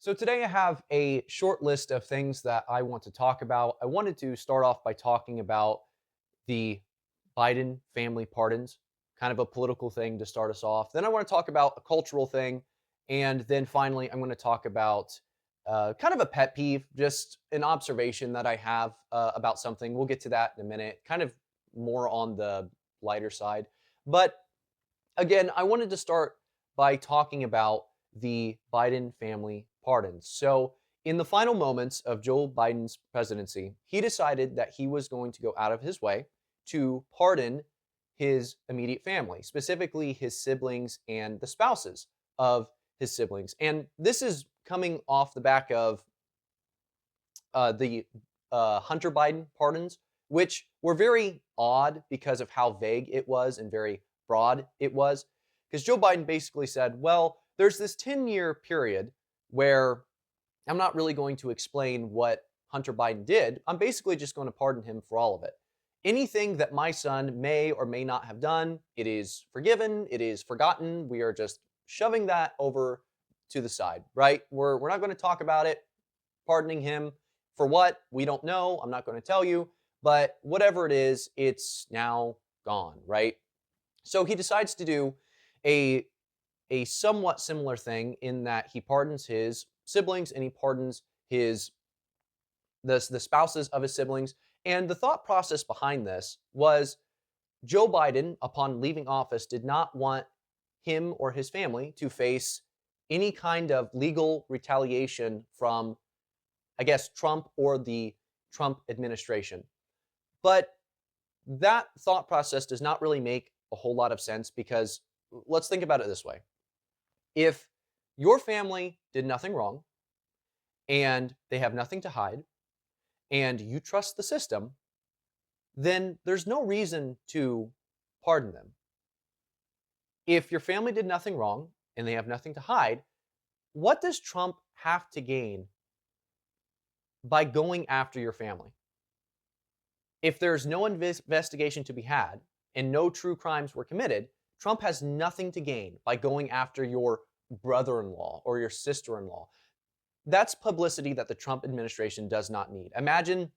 So today I have a short list of things that I want to talk about. I wanted to start off by talking about the Biden family pardons, kind of a political thing to start us off. Then I want to talk about a cultural thing. And then finally, I'm going to talk about kind of a pet peeve, just an observation that I have about something. We'll get to that in a minute, kind of more on the lighter side. But again, I wanted to start by talking about the Biden family pardons. So, in the final moments of Joe Biden's presidency, he decided that he was going to go out of his way to pardon his immediate family, specifically his siblings and the spouses of his siblings. And this is coming off the back of the Hunter Biden pardons, which were very odd because of how vague it was and very broad it was. Because Joe Biden basically said, well, there's this 10-year period where I'm not really going to explain what Hunter Biden did. I'm basically just going to pardon him for all of it. Anything that my son may or may not have done, it is forgiven, it is forgotten. We are just shoving that over to the side, right? We're not going to talk about it, pardoning him for what? We don't know. I'm not going to tell you. But whatever it is, it's now gone, right? So he decides to do a, a somewhat similar thing in that he pardons his siblings and he pardons the spouses of his siblings. And the thought process behind this was Joe Biden, upon leaving office, did not want him or his family to face any kind of legal retaliation from, I guess, Trump or the Trump administration. But that thought process does not really make a whole lot of sense because let's think about it this way. If your family did nothing wrong and they have nothing to hide and you trust the system, then there's no reason to pardon them. If your family did nothing wrong and they have nothing to hide, what does Trump have to gain by going after your family? If there's no investigation to be had and no true crimes were committed, Trump has nothing to gain by going after your brother in law or your sister in law. That's publicity that the Trump administration does not need. Imagine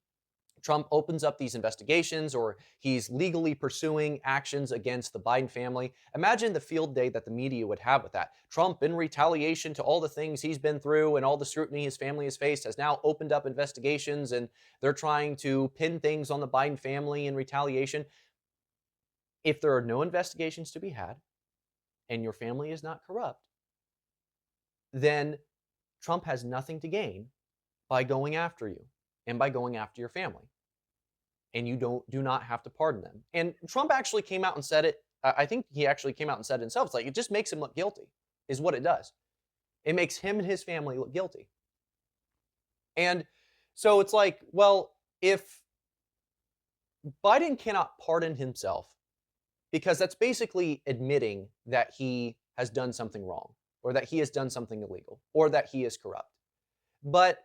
Trump opens up these investigations or he's legally pursuing actions against the Biden family. Imagine the field day that the media would have with that. Trump, in retaliation to all the things he's been through and all the scrutiny his family has faced, has now opened up investigations and they're trying to pin things on the Biden family in retaliation. If there are no investigations to be had and your family is not corrupt, then Trump has nothing to gain by going after you and by going after your family. And you do not have to pardon them. And Trump actually came out and said it. I think he actually came out and said it himself. It's like it just makes him look guilty, is what it does. It makes him and his family look guilty. And so it's like, well, if Biden cannot pardon himself, because that's basically admitting that he has done something wrong, or that he has done something illegal, or that he is corrupt. But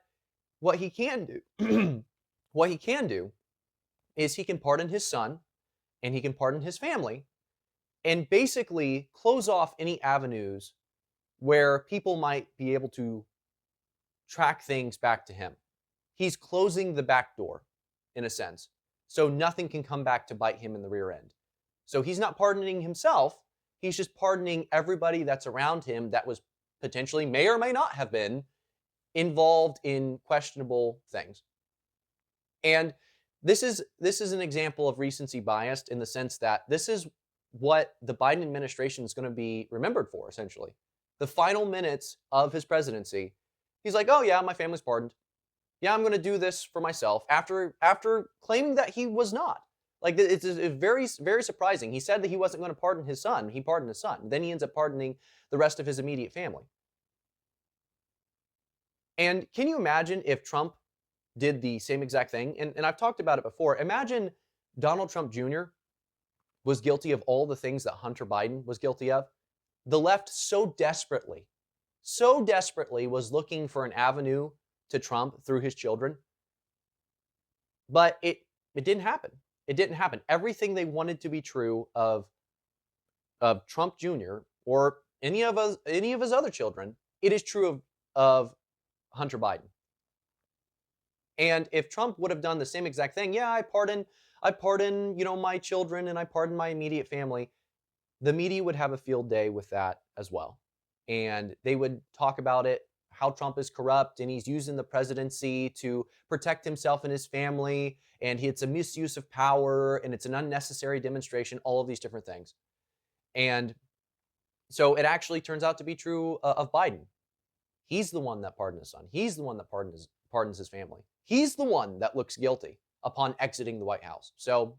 what he can do, what he can do is he can pardon his son and he can pardon his family and basically close off any avenues where people might be able to track things back to him. He's closing the back door in a sense. So nothing can come back to bite him in the rear end. So he's not pardoning himself. He's just pardoning everybody that's around him that was potentially, may or may not have been, involved in questionable things. And this is an example of recency bias in the sense that this is what the Biden administration is going to be remembered for, essentially. The final minutes of his presidency, he's like, oh yeah, my family's pardoned. Yeah, I'm going to do this for myself after claiming that he was not. Like, it's very, very surprising. He said that he wasn't going to pardon his son. He pardoned his son. Then he ends up pardoning the rest of his immediate family. And can you imagine if Trump did the same exact thing? And I've talked about it before. Imagine Donald Trump Jr. was guilty of all the things that Hunter Biden was guilty of. The left so desperately was looking for an avenue to Trump through his children. But it didn't happen. It didn't happen. Everything they wanted to be true of Trump Jr. or any of his other children, it is true of Hunter Biden. And if Trump would have done the same exact thing, yeah, I pardon, my children and I pardon my immediate family, the media would have a field day with that as well. And they would talk about it, how Trump is corrupt and he's using the presidency to protect himself and his family, and it's a misuse of power and it's an unnecessary demonstration, all of these different things. And so it actually turns out to be true of Biden. He's the one that pardoned his son. He's the one that pardons his family. He's the one that looks guilty upon exiting the White House. So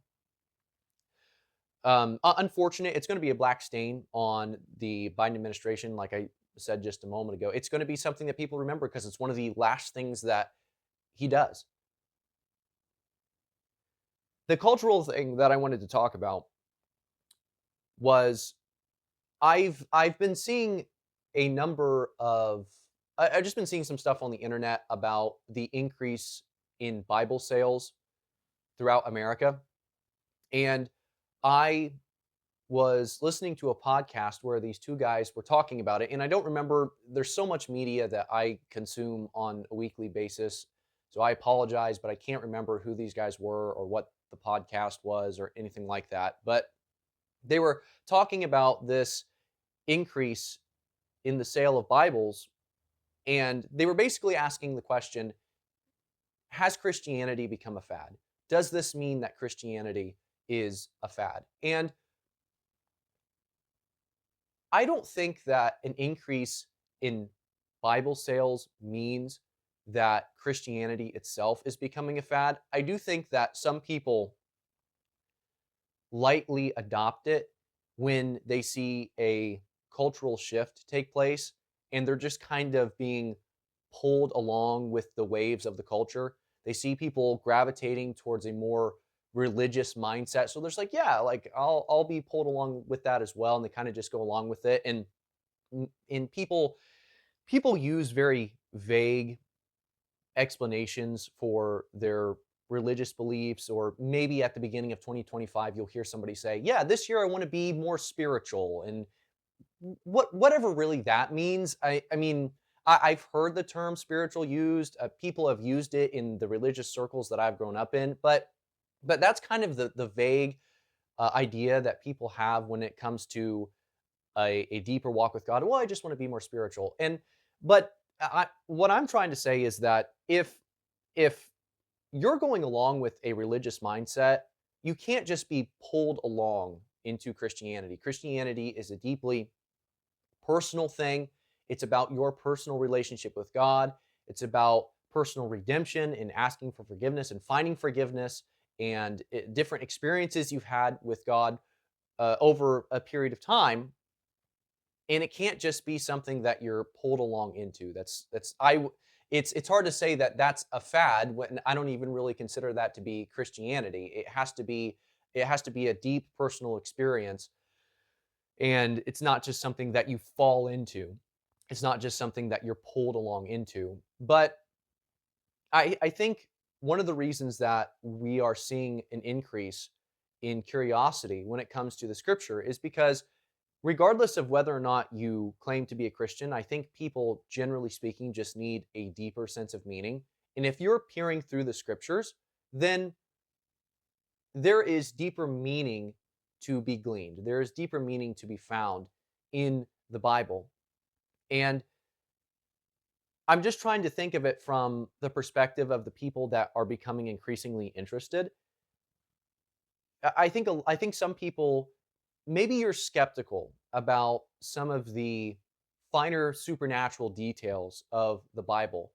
unfortunate. It's going to be a black stain on the Biden administration. Like I said just a moment ago, it's going to be something that people remember because it's one of the last things that he does. The cultural thing that I wanted to talk about was I've been seeing a number of I've just been seeing some stuff on the internet about the increase in Bible sales throughout America. And I was listening to a podcast where these two guys were talking about it. And I don't remember, there's so much media that I consume on a weekly basis. So I apologize, but I can't remember who these guys were or what the podcast was or anything like that. But they were talking about this increase in the sale of Bibles. And they were basically asking the question, has Christianity become a fad? Does this mean that Christianity is a fad? And I don't think that an increase in Bible sales means that Christianity itself is becoming a fad. I do think that some people lightly adopt it when they see a cultural shift take place and they're just kind of being pulled along with the waves of the culture. They see people gravitating towards a more religious mindset. So there's like, yeah, like I'll be pulled along with that as well. And they kind of just go along with it. And people use very vague explanations for their religious beliefs, or maybe at the beginning of 2025 you'll hear somebody say, yeah, this year I want to be more spiritual, and whatever really that means. I've heard the term spiritual used. People have used it in the religious circles that I've grown up in, but that's kind of the vague idea that people have when it comes to a deeper walk with God. Well, I just want to be more spiritual. But what I'm trying to say is that if you're going along with a religious mindset, you can't just be pulled along into Christianity. Christianity is a deeply personal thing. It's about your personal relationship with God. It's about personal redemption and asking for forgiveness and finding forgiveness and different experiences you've had with God over a period of time. And it can't just be something that you're pulled along into. It's hard to say that that's a fad when I don't even really consider that to be Christianity. It has to be a deep personal experience, and it's not just something that you fall into. It's not just something that you're pulled along into. But I think one of the reasons that we are seeing an increase in curiosity when it comes to the scripture is because regardless of whether or not you claim to be a Christian, I think people, generally speaking, just need a deeper sense of meaning. And if you're peering through the scriptures, then there is deeper meaning to be gleaned. There is deeper meaning to be found in the Bible. And I'm just trying to think of it from the perspective of the people that are becoming increasingly interested. I think some people, maybe you're skeptical about some of the finer supernatural details of the Bible,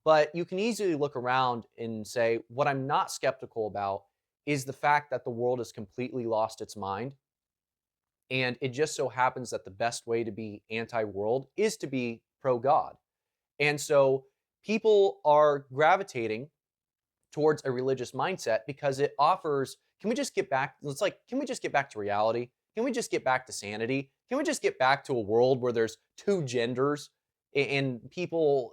but you can easily look around and say, what I'm not skeptical about is the fact that the world has completely lost its mind. And it just so happens that the best way to be anti world is to be pro God. And so people are gravitating towards a religious mindset because it offers, can we just get back? It's like, can we just get back to reality? Can we just get back to sanity? Can we just get back to a world where there's two genders and people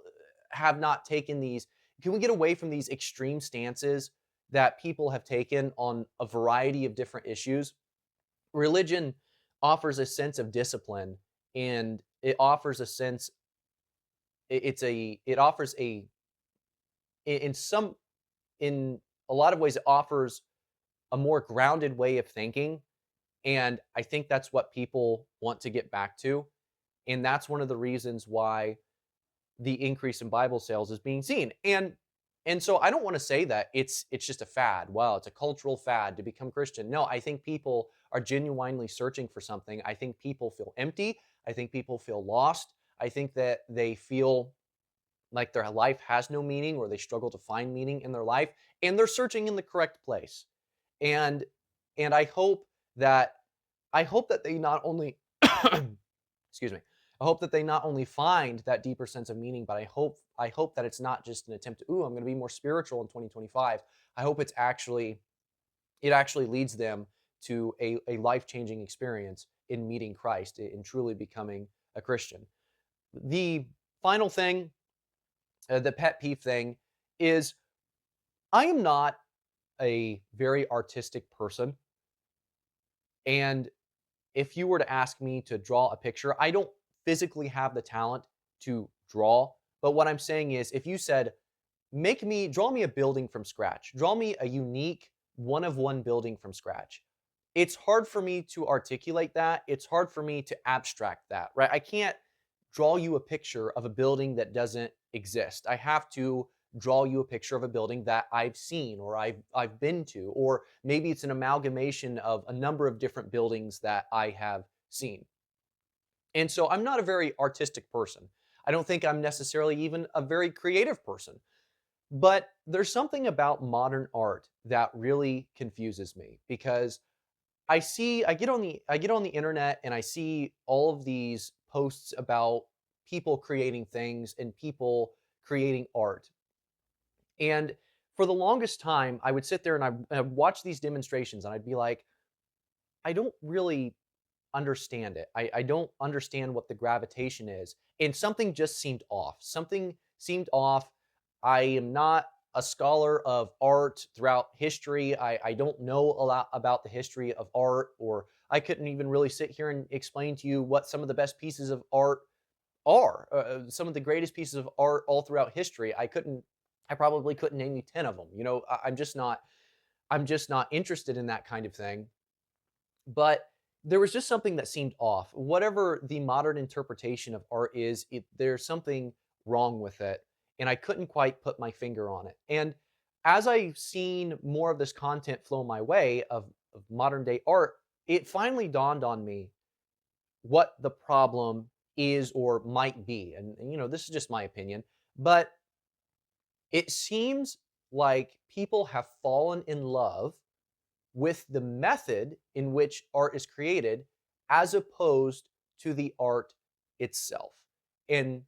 have not taken these? Can we get away from these extreme stances that people have taken on a variety of different issues? Religion offers a sense of discipline, and it offers a sense it offers in some in a lot of ways it offers a more grounded way of thinking, and I think that's what people want to get back to, and that's one of the reasons why the increase in Bible sales is being seen. And so I don't want to say that it's just a fad. Well, it's a cultural fad to become Christian. No, I think people are genuinely searching for something. I think people feel empty. I think people feel lost. I think that they feel like their life has no meaning or they struggle to find meaning in their life and they're searching in the correct place. And and that I hope that they not only excuse me. I hope that they not only find that deeper sense of meaning, but I hope that it's not just an attempt to, ooh, I'm going to be more spiritual in 2025. I hope it actually leads them to a life-changing experience in meeting Christ, in truly becoming a Christian. The final thing, the pet peeve thing, is I am not a very artistic person. And if you were to ask me to draw a picture, I don't physically have the talent to draw. But what I'm saying is, if you said, draw me a building from scratch, draw me a unique one of one building from scratch, it's hard for me to articulate that. It's hard for me to abstract that, right? I can't draw you a picture of a building that doesn't exist. I have to draw you a picture of a building that I've seen or I've been to, or maybe it's an amalgamation of a number of different buildings that I have seen. And so I'm not a very artistic person. I don't think I'm necessarily even a very creative person. But there's something about modern art that really confuses me because I get on the internet and I see all of these posts about people creating things and people creating art. And for the longest time, I would sit there and I'd watch these demonstrations and I'd be like, I don't really understand it. I don't understand what the gravitation is. And something just seemed off. Something seemed off. I am not a scholar of art throughout history. I don't know a lot about the history of art, or I couldn't even really sit here and explain to you what some of the best pieces of art are. Some of the greatest pieces of art all throughout history. I probably couldn't name you 10 of them. You know, I'm just not interested in that kind of thing. But there was just something that seemed off. Whatever the modern interpretation of art is, there's something wrong with it. And I couldn't quite put my finger on it. And as I've seen more of this content flow my way of modern day art, it finally dawned on me what the problem is or might be. And you know, this is just my opinion, but it seems like people have fallen in love with the method in which art is created as opposed to the art itself. And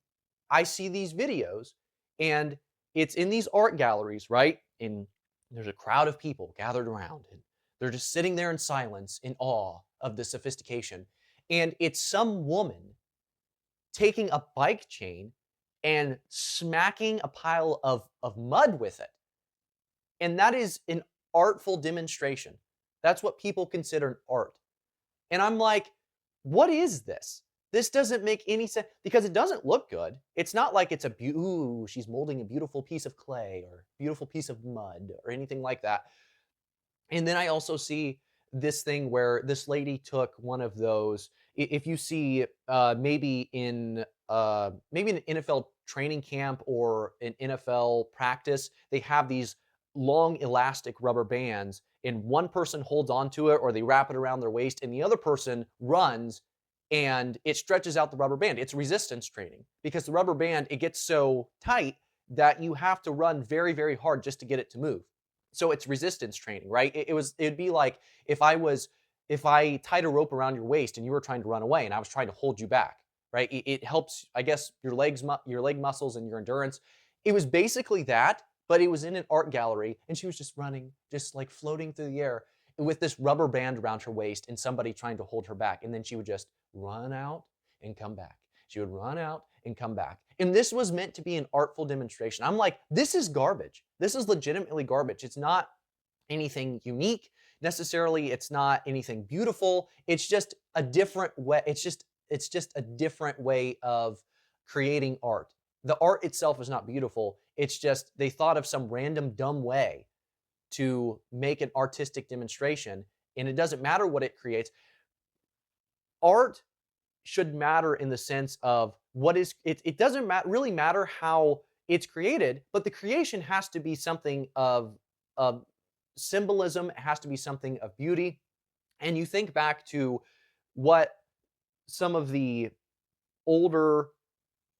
I see these videos and it's in these art galleries, right? And there's a crowd of people gathered around and they're just sitting there in silence, in awe of the sophistication. And it's some woman taking a bike chain and smacking a pile of mud with it. And that is an artful demonstration. That's what people consider art. And I'm like, what is this? This doesn't make any sense because it doesn't look good. It's not like it's ooh, she's molding a beautiful piece of clay or beautiful piece of mud or anything like that. And then I also see this thing where this lady took one of those. If you see maybe an NFL training camp or an NFL practice, they have these long elastic rubber bands, and one person holds onto it or they wrap it around their waist, and the other person runs and it stretches out the rubber band. It's resistance training because the rubber band, it gets so tight that you have to run very, very hard just to get it to move. So it's resistance training, right? It'd be like if I tied a rope around your waist and you were trying to run away and I was trying to hold you back, right? It helps, I guess, your leg muscles and your endurance. It was basically that, but it was in an art gallery and she was just running, just like floating through the air with this rubber band around her waist and somebody trying to hold her back. And then she would just run out and come back. She would run out and come back. And this was meant to be an artful demonstration. I'm like, this is garbage. This is legitimately garbage. It's not anything unique necessarily. It's not anything beautiful. It's just a different way. It's just a different way of creating art. The art itself is not beautiful. It's just they thought of some random dumb way to make an artistic demonstration, and it doesn't matter what it creates. Art should matter in the sense of what is it. It doesn't really matter how it's created, but the creation has to be something of symbolism. It has to be something of beauty. And you think back to what some of the older,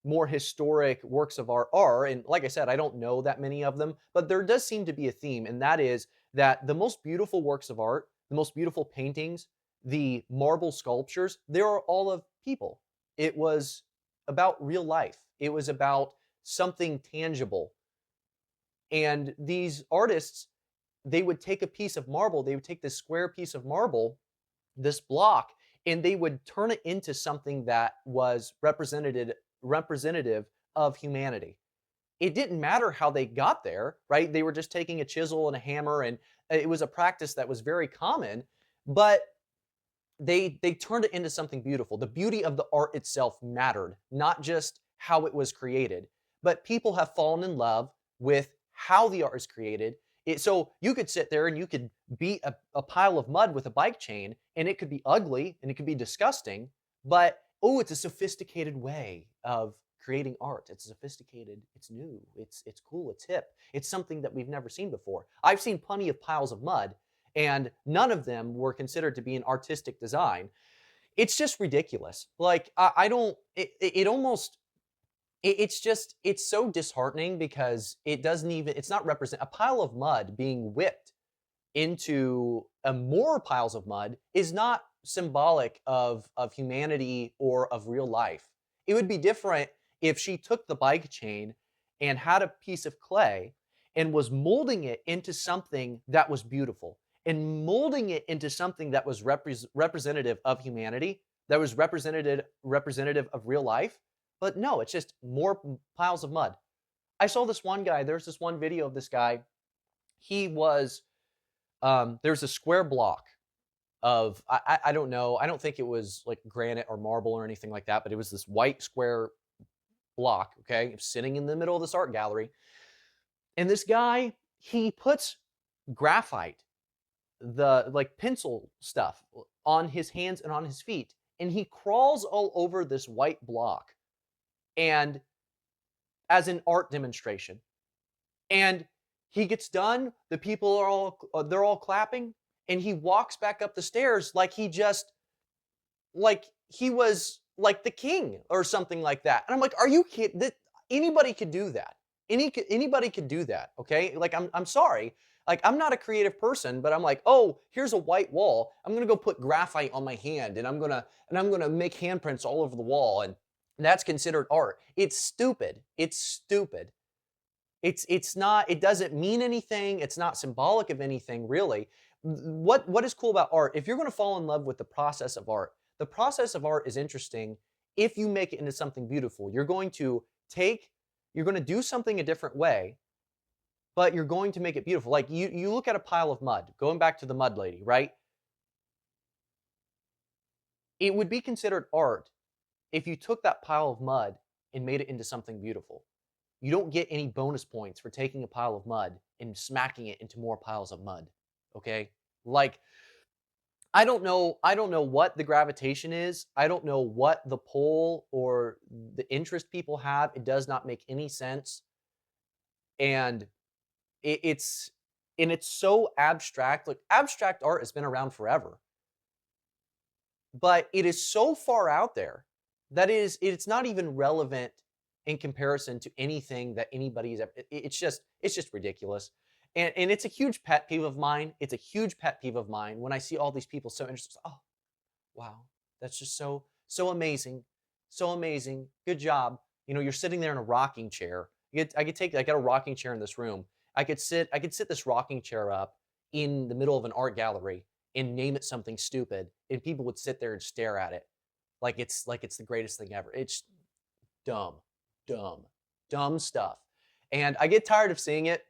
more historic works of art are. And like I said, I don't know that many of them, but there does seem to be a theme, and that is that the most beautiful works of art, the most beautiful paintings, the marble sculptures, they are all of people. It was about real life, it was about something tangible. And these artists, they would take a piece of marble, they would take this square piece of marble, this block, and they would turn it into something that was representative of humanity. It didn't matter how they got there, right? They were just taking a chisel and a hammer, and it was a practice that was very common, but they turned it into something beautiful. The beauty of the art itself mattered, not just how it was created. But people have fallen in love with how the art is created. So you could sit there and you could beat a pile of mud with a bike chain, and it could be ugly and it could be disgusting, but oh, it's a sophisticated way of creating art. It's sophisticated, it's new, it's cool, it's hip. It's something that we've never seen before. I've seen plenty of piles of mud, and none of them were considered to be an artistic design. It's just ridiculous. Like I don't. It almost. It's just. It's so disheartening because it doesn't even. It's not represent a pile of mud being whipped into more piles of mud is not symbolic of humanity or of real life. It would be different if she took the bike chain and had a piece of clay and was molding it into something that was beautiful and molding it into something that was representative of humanity, that was representative of real life. But no, it's just more piles of mud. I saw this one guy. There's this one video of this guy. He was there's a square block of I don't know. I don't think it was like granite or marble or anything like that, but it was this white square block. Okay, sitting in the middle of this art gallery, and this guy, he puts graphite, the like pencil stuff, on his hands and on his feet, and he crawls all over this white block, and as an art demonstration. And he gets done, the people are all they're all clapping, and he walks back up the stairs like he was like the king or something like that. And I'm like, are you kidding? Anybody could do that. Anybody could do that, okay? Like I'm sorry. Like I'm not a creative person, but I'm like, "Oh, here's a white wall. I'm going to go put graphite on my hand and I'm going to make handprints all over the wall, and that's considered art." It's stupid. It's stupid. It's not, it doesn't mean anything. It's not symbolic of anything really. What is cool about art? If you're going to fall in love with the process of art, the process of art is interesting if you make it into something beautiful. You're going to do something a different way, but you're going to make it beautiful. Like you look at a pile of mud, going back to the mud lady, right? It would be considered art if you took that pile of mud and made it into something beautiful. You don't get any bonus points for taking a pile of mud and smacking it into more piles of mud. Okay? Like I don't know what the gravitation is. I don't know what the pull or the interest people have. It does not make any sense. And it's so abstract. Like abstract art has been around forever. But it is so far out there that it's not even relevant in comparison to anything that anybody's ever. It's just ridiculous. And it's a huge pet peeve of mine. It's a huge pet peeve of mine when I see all these people so interested. Oh, wow, that's just so amazing, so amazing. Good job. You know, you're sitting there in a rocking chair. I got a rocking chair in this room. I could sit this rocking chair up in the middle of an art gallery and name it something stupid, and people would sit there and stare at it like it's the greatest thing ever. It's dumb, dumb, dumb stuff. And I get tired of seeing it,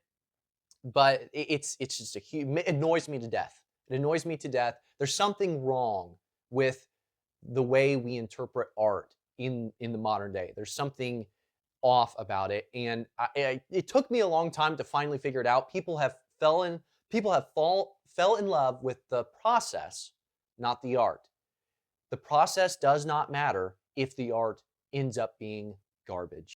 but it's just it annoys me to death. It annoys me to death. There's something wrong with the way we interpret art in the modern day. There's something off about it, and it took me a long time to finally figure it out. People have fell in love with the process, not the art. The process does not matter if the art ends up being garbage.